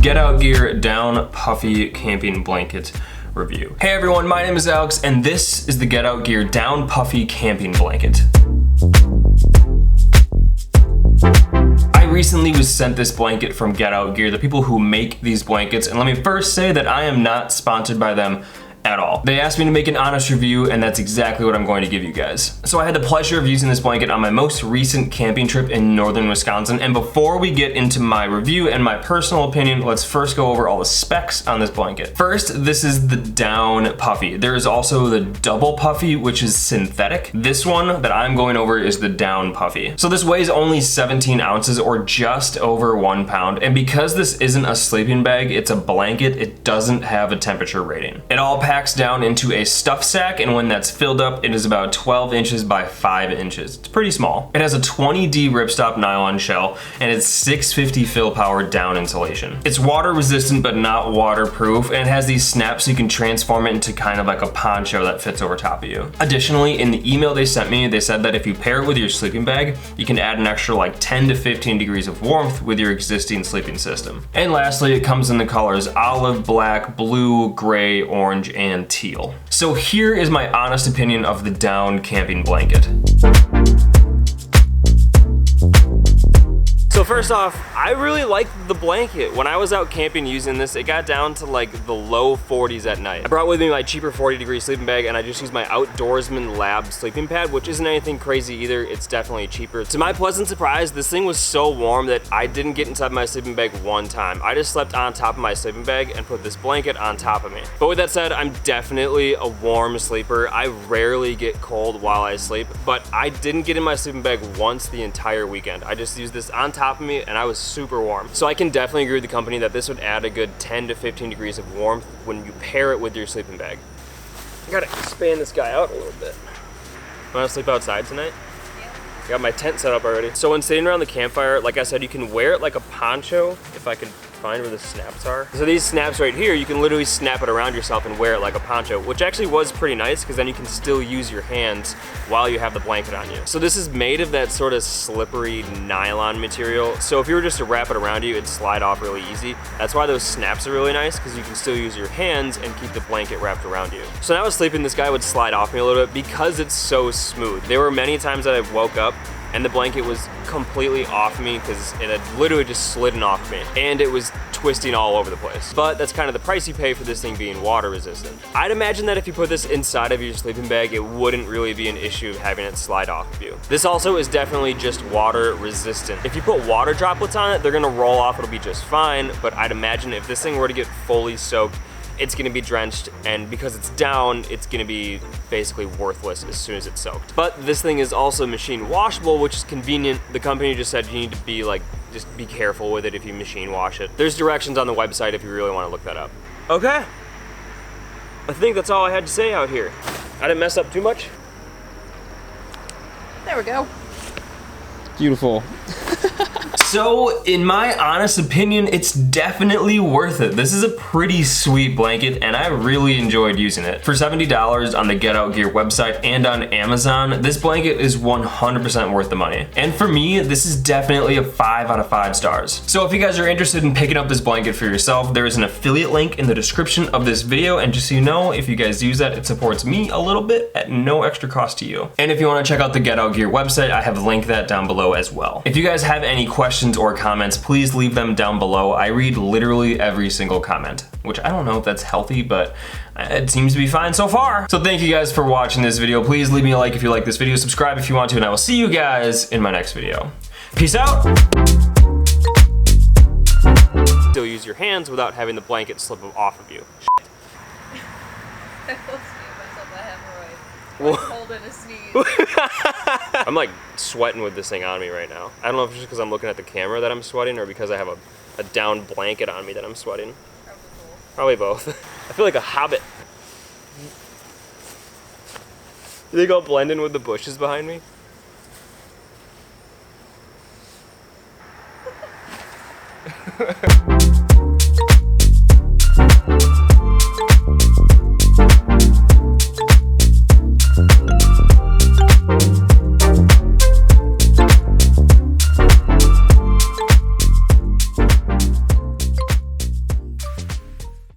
Get Out Gear Down Puffy Camping Blanket review. Hey everyone, my name is Alex, and this is the Get Out Gear Down Puffy Camping Blanket. I recently was sent this blanket from Get Out Gear, the people who make these blankets, and let me first say that I am not sponsored by them at all. They asked me to make an honest review, and that's exactly what I'm going to give you guys. So I had the pleasure of using this blanket on my most recent camping trip in northern Wisconsin, and before we get into my review and my personal opinion, let's first go over all the specs on this blanket. First, this is the Down Puffy. There is also the Double Puffy, which is synthetic. This one that I'm going over is the Down Puffy. So this weighs only 17 ounces or just over 1 pound, and because this isn't a sleeping bag, it's a blanket, it doesn't have a temperature rating. It all packs down into a stuff sack, and when that's filled up, it is about 12 inches by 5 inches. It's pretty small. It has a 20D ripstop nylon shell, and it's 650 fill power down insulation. It's water resistant but not waterproof, and it has these snaps so you can transform it into kind of like a poncho that fits over top of you. Additionally, in the email they sent me, they said that if you pair it with your sleeping bag, you can add an extra like 10 to 15 degrees of warmth with your existing sleeping system. And lastly, it comes in the colors olive, black, blue, gray, orange, and teal. So here is my honest opinion of the Down camping blanket. So first off, I really like the blanket. When I was out camping using this, it got down to like the low 40s at night. I brought with me my cheaper 40-degree sleeping bag, and I just used my Outdoorsman Lab sleeping pad, which isn't anything crazy either. It's definitely cheaper. To my pleasant surprise, this thing was so warm that I didn't get inside my sleeping bag one time. I just slept on top of my sleeping bag and put this blanket on top of me. But with that said, I'm definitely a warm sleeper. I rarely get cold while I sleep, but I didn't get in my sleeping bag once the entire weekend. I just used this on top of me, and I was super warm. So I can definitely agree with the company that this would add a good 10 to 15 degrees of warmth when you pair it with your sleeping bag. I gotta expand this guy out a little bit. Wanna sleep outside tonight? Yeah. Got my tent set up already. So when sitting around the campfire, like I said, you can wear it like a poncho, if I can find where the snaps are. So these snaps right here, you can literally snap it around yourself and wear it like a poncho, which actually was pretty nice because then you can still use your hands while you have the blanket on you. So this is made of that sort of slippery nylon material. So if you were just to wrap it around you, it'd slide off really easy. That's why those snaps are really nice, because you can still use your hands and keep the blanket wrapped around you. So when I was sleeping, this guy would slide off me a little bit because it's so smooth. There were many times that I woke up and the blanket was completely off me because it had literally just slidden off me, and it was twisting all over the place. But that's kind of the price you pay for this thing being water resistant. I'd imagine that if you put this inside of your sleeping bag, it wouldn't really be an issue of having it slide off of you. This also is definitely just water resistant. If you put water droplets on it, they're gonna roll off, it'll be just fine, but I'd imagine if this thing were to get fully soaked, it's gonna be drenched, and because it's down, it's gonna be basically worthless as soon as it's soaked. But this thing is also machine washable, which is convenient. The company just said you need to be like, just be careful with it if you machine wash it. There's directions on the website if you really wanna look that up. Okay, I think that's all I had to say out here. I didn't mess up too much. There we go. Beautiful. So, in my honest opinion, it's definitely worth it. This is a pretty sweet blanket, and I really enjoyed using it. For $70 on the Get Out Gear website and on Amazon, this blanket is 100% worth the money. And for me, this is definitely a 5 out of 5 stars. So if you guys are interested in picking up this blanket for yourself, there is an affiliate link in the description of this video, and just so you know, if you guys use that, it supports me a little bit at no extra cost to you. And if you want to check out the Get Out Gear website, I have linked that down below as well. If you guys have any questions or comments, please leave them down below. I read literally every single comment, which I don't know if that's healthy, but it seems to be fine so far. So thank you guys for watching this video. Please leave me a like if you like this video, subscribe if you want to, and I will see you guys in my next video. Peace out. Still use your hands without having the blanket slip off of you. Holding a sneeze. I'm like sweating with this thing on me right now. I don't know if it's just because I'm looking at the camera that I'm sweating or because I have a down blanket on me that I'm sweating. Probably both. I feel like a hobbit. You think I'll blend in with the bushes behind me?